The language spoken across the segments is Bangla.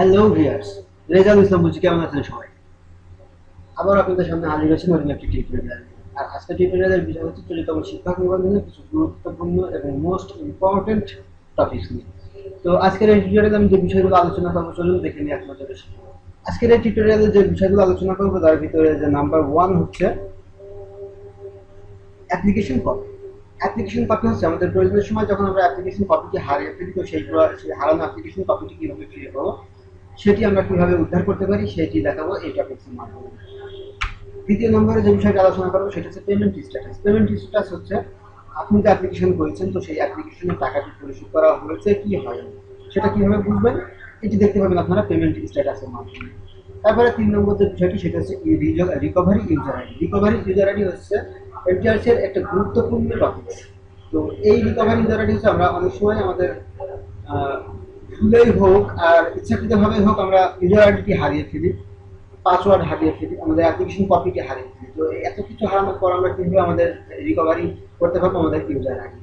হ্যালো ভিউয়ার্স, রেজাল ইসলাম বলছি। কেমন আছেন সবাই? আবার আপনাদের সামনে হাজির হয়েছে নতুন একটি টিউটোরিয়াল। আর আজকে টিউটোরিয়ালের বিষয় হচ্ছে চলিতম শিক্ষক নিবন্ধনের কিছু গুরুত্বপূর্ণ এবং মোস্ট ইম্পর্টেন্ট টপিকস নিয়ে। তো আজকের এই টিউটোরিয়ালে আমি যে বিষয়গুলো আলোচনা করবো চলুন দেখে নিই এক নজরে। আজকের এই টিউটোরিয়ালে যে বিষয়গুলো আলোচনা করবো তার ভিতরে যে নাম্বার 1 হচ্ছে অ্যাপ্লিকেশন কপি। অ্যাপ্লিকেশন কপি হচ্ছে আমাদের প্রয়োজনের সময় যখন আমরা অ্যাপ্লিকেশন কপিটি হারিয়ে ফেলি, তো সেই হারানো অ্যাপ্লিকেশন কপিটি কীভাবে ফিরে পাবো, সেটি আমরা কিভাবে উদ্ধার করতে পারি সেটি দেখাবো এই টপিকসের মাধ্যমে। দ্বিতীয় নম্বরে যে বিষয়টা আলোচনা করবো সেটা হচ্ছে পেমেন্ট স্ট্যাটাস। পেমেন্ট স্ট্যাটাস হচ্ছে আপনি যে অ্যাপ্লিকেশন করেছেন, তো সেই অ্যাপ্লিকেশনের টাকাটি পরিশোধ করা হয়েছে কি হয়নি সেটা কিভাবে বুঝবেন, এটি দেখতে পাবেন আপনারা পেমেন্ট স্ট্যাটাসের মাধ্যমে। তারপরে 3 নম্বর যে বিষয়টি সেটা হচ্ছে recovery user ID. Recovery user ID হচ্ছে এনটিআরসি এর একটা গুরুত্বপূর্ণ টপিক। তো এই রিকভারি ইউজার আইডি হচ্ছে আমরা অনেক সময় আমাদের ভুলেই হোক আর ইচ্ছাকৃতভাবে হোক আমরা ইউজার আইডিটি হারিয়ে ফেলি, পাসওয়ার্ড হারিয়ে ফেলি, আমাদের অ্যাপ্লিকেশন কপিটি হারিয়ে ফেলি। তো এত কিছু হারানোর পর আমরা কিন্তু আমাদের রিকভারি করতে পারবো আমাদের ইউজার আইডি।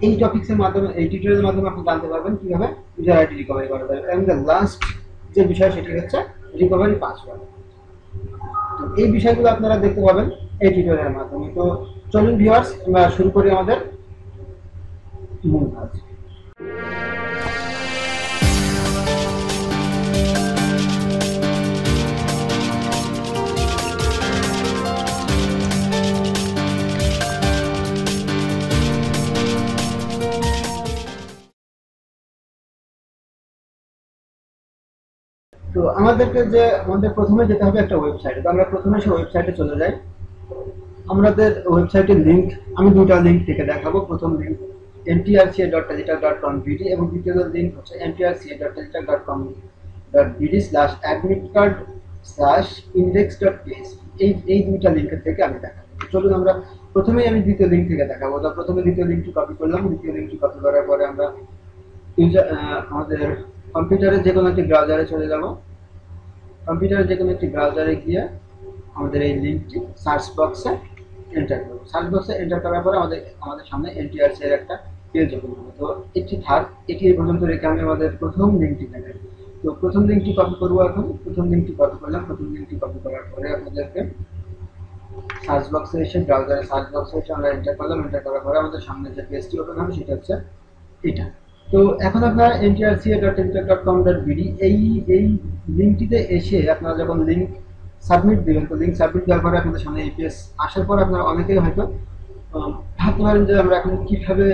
এই টপিক্সের মাধ্যমে, এই টিউটোরিয়ালের মাধ্যমে আপনি জানতে পারবেন কিভাবে ইউজার আইডি রিকভারি করা যাবে। এবং লাস্ট যে বিষয় সেটি হচ্ছে রিকভারি পাসওয়ার্ড। তো এই বিষয়গুলো আপনারা দেখতে পাবেন এই টিউটোরিয়ালের মাধ্যমে। তো চলুন ভিউয়ার্স, আমরা শুরু করি আমাদের মূল কাজ। তো আমাদের প্রথমে যেতে হবে একটা ওয়েবসাইটে। তো আমরা প্রথমে সেই ওয়েবসাইটে চলে যাই। আমাদের ওয়েবসাইটের লিঙ্ক আমি দুটো লিঙ্ক থেকে দেখাবো। প্রথম লিঙ্ক ntrca.digital.com.bd এবং দ্বিতীয় লিঙ্ক হচ্ছে ntrca.digital.com.bd/admitcard/index.php। এই দুইটা লিঙ্কের থেকে আমি দেখাবো। চলুন আমরা আমি দ্বিতীয় লিঙ্ক থেকে দেখাবো। তো প্রথমে দ্বিতীয় লিঙ্কটি কপি করলাম। দ্বিতীয় লিঙ্কটি কপি করার পরে আমরা আমাদের কম্পিউটারে যে কোনো একটি ব্রাউজারে চলে যাব। কম্পিউটারে যে কোনো একটি ব্রাউজারে গিয়ে আমাদের এই লিঙ্কটি সার্চ বক্সে এন্টার করব। সার্চ বক্সে এন্টার করার পরে আমাদের সামনে এনটিআরসি এর একটা পেজ ওপেন হবে। তো এটি এই পর্যন্ত রেখে আমি আমাদের প্রথম লিঙ্কটি দেখাই। তো প্রথম লিঙ্কটি কপি করব। এখন প্রথম লিঙ্কটি কপি করলাম। প্রথম লিঙ্কটি কপি করার পরে আপনাদেরকে সার্চ বক্সে এসে ব্রাউজারে সার্চ বক্সে এসে আমরা এন্টার করলাম। এন্টার করার পরে আমাদের সামনে যে পেজটি ওপেন হবে সেটা হচ্ছে এটা। তো এখন আপনারা ntrca.digital.com.bd এই লিঙ্কটিতে এসে আপনারা যখন লিঙ্ক সাবমিট দিবেন, তো লিঙ্ক সাবমিট দেওয়ার পরে আপনাদের সামনে এই পেজ আসার পর আপনারা অনেকেই হয়তো ভাবতে পারেন যে আমরা এখন কিভাবে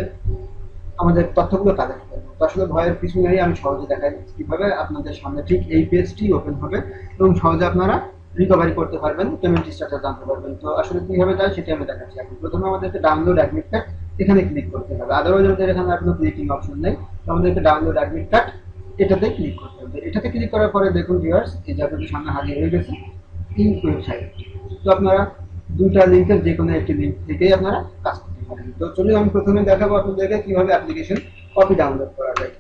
আমাদের তথ্যগুলো কালেক্ট করবো। তো আসলে ভয়ের কিছু নেই, আমি সহজে দেখাই কিভাবে আপনাদের সামনে ঠিক এই পেজটি ওপেন হবে এবং সহজে আপনারা রিকভারি করতে পারবেন, পেমেন্ট স্ট্যাটাস জানতে পারবেন। তো আসলে কিভাবে যায় সেটি আমি দেখাচ্ছি। এখন প্রথমে আমাদেরকে ডাউনলোড অ্যাডমিট কার্ড এখানে ক্লিক করতে হবে। আদারওয়াইজ আমাদের এখানে কোনো ক্লিকিং অপশন নেই। তো আমাদেরকে ডাউনলোড অ্যাডমিট কার্ড এটাতে ক্লিক করতে হবে। এটাতে ক্লিক করার পরে দেখুন ভিউয়ার্স, এই যে আপনাদের সামনে হাজির হয়ে গেছে এই ওয়েবসাইট। তো আপনারা দুইটা লিঙ্কের যে কোনো একটি লিঙ্ক থেকেই আপনারা কাজ করতে পারেন। তো চলুন আমি প্রথমে দেখাবো আপনাদেরকে কিভাবে অ্যাপ্লিকেশন কপি ডাউনলোড করা যায়।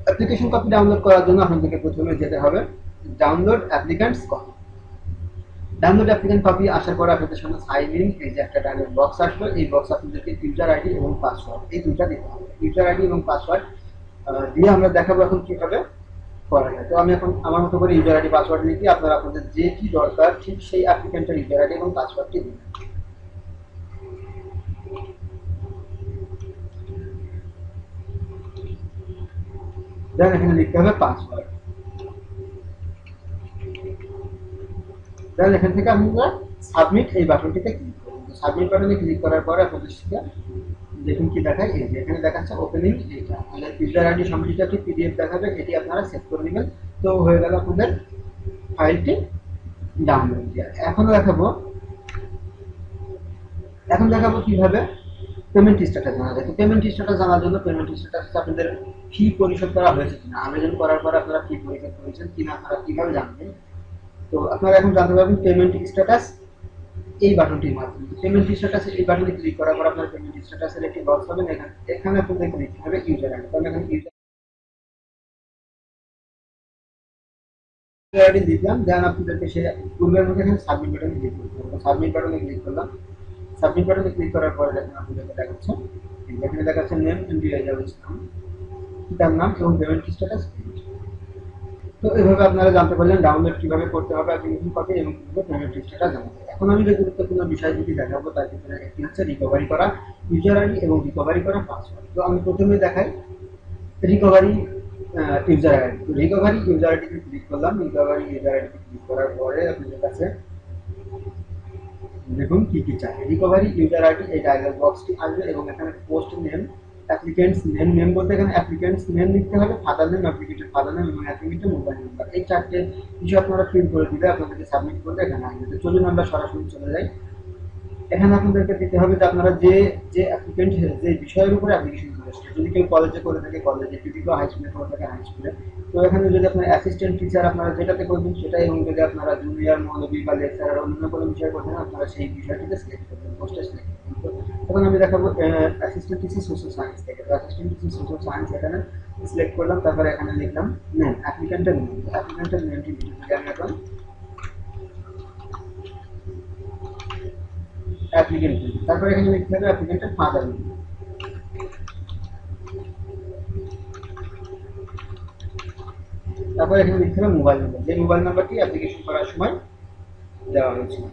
অ্যাপ্লিকেশন কপি ডাউনলোড করার জন্য আপনাদেরকে প্রথমে যেতে হবে download applicants copy. Download applicant copy আসার পরে আপনাদের সামনে সাইন ইন এই যে একটা ডায়লগ বক্স আসবে। এই বক্স আপনাদেরকে ইউজার আইডি এবং পাসওয়ার্ড এই দুইটা দিতে হবে। ইউজার আইডি এবং পাসওয়ার্ড দিয়ে আমরা দেখাবো এখন কিভাবে করা যায়। তো আমি এখন আমার মতো করে ইউজার আইডি পাসওয়ার্ড লিখি। আপনারা আপনাদের যে কি দরকার ঠিক সেই অ্যাপ্লিকেন্টের ইউজার আইডি এবং পাসওয়ার্ডটি দিন। দেন এখানে লিখতে হবে পাসওয়ার্ড। দেন এখান থেকে আমরা সাবমিট এই বাটনটিতে ক্লিক করব। সাবমিট বাটনে ক্লিক করার পরে আপনাদের সাথে দেখুন কি দেখায়, এই যে এখানে দেখাচ্ছে ওপেনিং। এইটা আমাদের ইউজার আইডি সম্বলিত একটি পিডিএফ দেখাবে, এটি আপনারা সেভ করে নেবেন। তো হয়ে গেল আপনাদের ফাইলটি ডাউনলোড দেওয়া। এখন দেখাবো কিভাবে পেমেন্ট স্ট্যাটাস জানা যায়। তো পেমেন্ট স্ট্যাটাস জানার জন্য পেমেন্ট স্ট্যাটাস আপনাদের ফি পরিশোধ করা হয়েছে কিনা, আবেদন করার পর আপনারা ফি পরিশোধ করেছেন কিনা আপনারা কিভাবে জানবেন। তো আপনারা এখন জানতে পারবেন পেমেন্ট স্ট্যাটাস এই বাটনটির মাধ্যমে। পেমেন্ট স্ট্যাটাসে এই বাটনে ক্লিক করার পর আপনার পেমেন্ট স্ট্যাটাসের একটি বক্স পাবেন। এখানে আপনাদের লিখতে হবে ইউজার আইডি। তাহলে এখানে ইউজার আইডি দিলাম। দেন আপনাদেরকে সে পূর্বের মধ্যে এখানে সাবমিট বাটনে ক্লিক করতে হবে। সাবমিট বাটনে ক্লিক করলাম। সাবমিট বাটনে ক্লিক করার পরে দেখুন আপনাদেরকে দেখাচ্ছে, এখানে দেখাচ্ছে নেম ইন্ডিয়া ইসলাম, পিতার নাম এবং পেমেন্ট স্ট্যাটাস। তো এভাবে আপনারা জানতে পারলেন ডাউনলোড কিভাবে করতে হবে অ্যাপ্লিকেশন কপি এবং কিভাবে পেমেন্ট হিস্ট্রিটা জানতে হবে। এখন আমি যে গুরুত্বপূর্ণ বিষয় দুটি দেখাবো তার ভিতরে একটি হচ্ছে রিকভারি করা ইউজার আইডি এবং রিকভারি করা পাসওয়ার্ড। তো আমি প্রথমে দেখাই রিকভারি ইউজার আইডি। তো রিকভারি ইউজার আইডিতে ক্লিক করলাম। রিকভারি ইউজার আইডিতে ক্লিক করার পরে আপনাদের কাছে দেখুন কি কি চাই। রিকভারি ইউজার আইডি এই ডায়লগ বক্সটি আসবে এবং এখানে post name, applicants name, name বলতে এখানে অ্যাপ্লিকেন্টস নেম লিখতে হবে, ফাদার নেম, অ্যাপ্লিকেন্টের ফাদার নেম এবং অ্যাপ্লিকেন্টের মোবাইল নাম্বার। এই চারটে কিছু আপনারা ফিল করে দিলে আপনাদেরকে সাবমিট করলে এখানে আসবে। তো চলুন আমরা সরাসরি চলে যাই। এখানে আপনাদেরকে দিতে হবে যে আপনারা যে যে অ্যাপ্লিকেন্ট যে বিষয়ের উপরে অ্যাপ্লিকেশন করেছে। যদি কেউ কলেজে করে থাকে কলেজে, যদি কেউ হাই স্কুলে করে থাকে হাই স্কুলে। তো এখানে যদি আপনার অ্যাসিস্ট্যান্ট টিচার আপনারা যেটাতে করবেন সেটাই, এবং যদি আপনারা জুনিয়র মৌলবী বা লেকচারার অন্য কোনো বিষয় করবেন আপনারা সেই বিষয়টিকে সিলেক্ট করবেন, পোস্টে সিলেক্ট করবেন। তো এখন আমি দেখাবো অ্যাসিস্ট্যান্ট টিচার সোশ্যাল সায়েন্স থেকে। তো অ্যাসিস্ট্যান্ট টিচার সোশ্যাল সায়েন্স এখানে সিলেক্ট করলাম, তারপরে এখানে লিখলাম নেম, অ্যাপ্লিকেন্টের নেম। অ্যাপ্লিকেন্টের নেমটি লিখে আমি এখন অ্যাপ্লিকেন্ট, তারপরে এখানে লিখতে হবে অ্যাপ্লিকেন্টের ফাদার নেম। তারপরে এখানে লিখতে হবে মোবাইল নাম্বার, যে মোবাইল নাম্বারটি অ্যাপ্লিকেশন করার সময় দেওয়া হয়েছিল।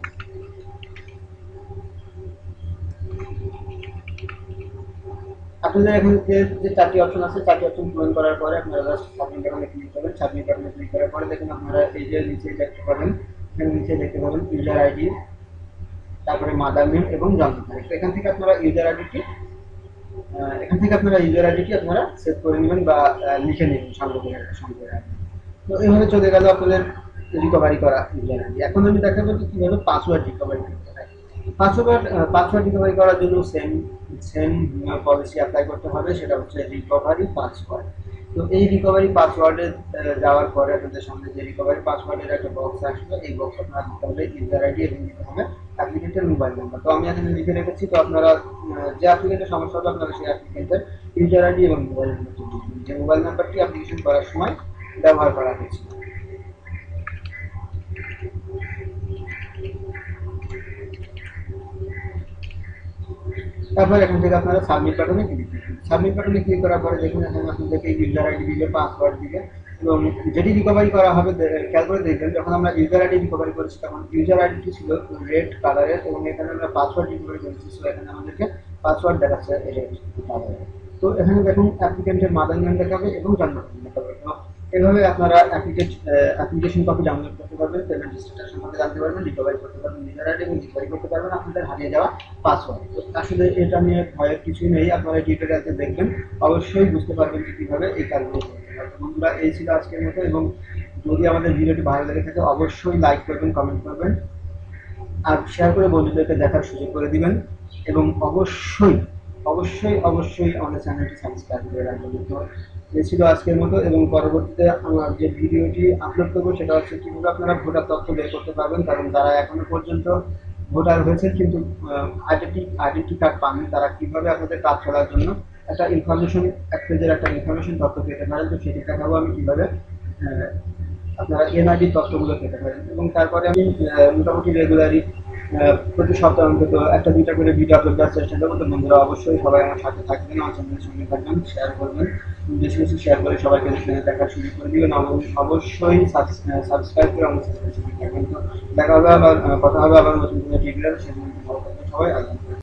আপনাদের এখানে যে চারটি অপশন আছে, চারটি অপশন পূরণ করার পরে আপনারা জাস্ট সাবমিট বাটনে ক্লিক করবেন। সাবমিট বাটনে ক্লিক করার পরে দেখুন আপনারা এই যে নিচে দেখতে পাবেন, এখানে নিচে দেখতে পাবেন ইউজার আইডি, তারপরে মাদার নেম এবং জন্ম তারিখ। তো এখান থেকে আপনারা ইউজার আইডিটি আপনারা সেভ করে নেবেন বা লিখে নেবেন সংগ্রহ। তো এইভাবে চলে গেল আপনাদের রিকভারি করা ইউজার আইডি। এখন আমি দেখাবো যে কিভাবে পাসওয়ার্ড রিকভারি করতে হয়। পাসওয়ার্ড রিকভারি করার জন্য সেম পলিসি অ্যাপ্লাই করতে হবে, সেটা হচ্ছে রিকভারি পাসওয়ার্ড। তো এই রিকভারি পাসওয়ার্ডে যাওয়ার পরে আপনাদের সামনে যে রিকভারি পাসওয়ার্ডের একটা বক্স আসবে, এই বক্স আপনারা দিতে হবে ইউজার আইডি এবং দিতে হবে অ্যাপ্লিকেন্টের মোবাইল নাম্বার। তো আমি এখানে লিখে রেখেছি। তো আপনারা যে অ্যাপ্লিকেন্টের সমস্যা হবে আপনারা সেই অ্যাপ্লিকেন্টের ইউজার আইডি এবং মোবাইল নাম্বারটি দিবেন, যে মোবাইল নাম্বারটি অ্যাপ্লিকেশন করার সময় ব্যবহার করা হয়েছে। তারপর এখান থেকে আপনারা সাবমিট বাটনে ক্লিক করবেন। সাবমিট বাটনে ক্লিক করার পরে দেখুন এখানে আপনাদেরকে ইউজার আইডি দিবে, পাসওয়ার্ড দিবে এবং যেটি রিকভারি করা হবে খেয়াল করে দেখবেন। যখন আমরা ইউজার আইডি রিকভারি করেছি তখন ইউজার আইডিটি ছিল রেড কালারের এবং এখানে আমরা পাসওয়ার্ড রিকভারি করেছি, সো এখানে আমাদেরকে পাসওয়ার্ড দেখাচ্ছে রেড কালারের। তো এখানে দেখুন অ্যাপ্লিকেন্টের মাদার নেম দেখাবে এবং জন্ম দেখাবে। তো এভাবে আপনারা অ্যাপ্লিকেশন কপি ডাউনলোড করতে পারবেন, পেমেন্ট হিস্ট্রিটা সম্পর্কে জানতে পারবেন, রিকভারি করতে পারবেন ইউজার আইডি এবং রিকভারি করতে পারবেন আপনাদের হারিয়ে যাওয়া পাসওয়ার্ড। তো আসলে এটা নিয়ে ভয়ের কিছুই নেই, আপনারা টিউটোরিয়ালতে দেখবেন অবশ্যই বুঝতে পারবেন যে কীভাবে এই কাজগুলো করতে হবে। বন্ধুরা এই ছিল আজকের মতো, এবং যদি আমাদের ভিডিওটি ভালো লেগে থাকে অবশ্যই লাইক করবেন, কমেন্ট করবেন আর শেয়ার করে বন্ধুদেরকে দেখার সুযোগ করে দিবেন, এবং অবশ্যই অবশ্যই অবশ্যই আমাদের চ্যানেলটি সাবস্ক্রাইব করে রাখবেন। তো এই ছিল আজকের মতো, এবং পরবর্তীতে আমার যে ভিডিওটি আপলোড করবো সেটা হচ্ছে কীভাবে আপনারা ভোটার তথ্য বের করতে পারবেন, কারণ যারা এখনো পর্যন্ত ভোটার হয়েছে কিন্তু আইডেন্টি কার্ড পাননি তারা কীভাবে আপনাদের কাজ চলার জন্য একটা ইনফরমেশন, এক পেজের একটা ইনফরমেশন তথ্য পেতে পারেন। তো সেটি দেখাবো আমি কীভাবে আপনারা এনআইডি তথ্যগুলো পেতে পারেন। এবং তারপরে আমি মোটামুটি রেগুলারই প্রতি সপ্তাহে অন্তত একটা দুইটা করে ভিডিও আপলোড করার চেষ্টা করবো। তো বন্ধুরা অবশ্যই সবাই আমার সাথে থাকবেন, আমার চ্যানেলের সঙ্গে থাকবেন, শেয়ার করবেন, বেশি বেশি শেয়ার করে সবাইকে দেখার সুযোগ করে দিবেন। অবশ্যই সাবস্ক্রাইব করে আমার চ্যানেলের সঙ্গে থাকবেন। তো দেখা হবে আবার, কথা হবে আবার নতুন কোনো টিউটোরিয়াল, সেগুলো ভালো থাকবেন সবাই। আল্লাহ।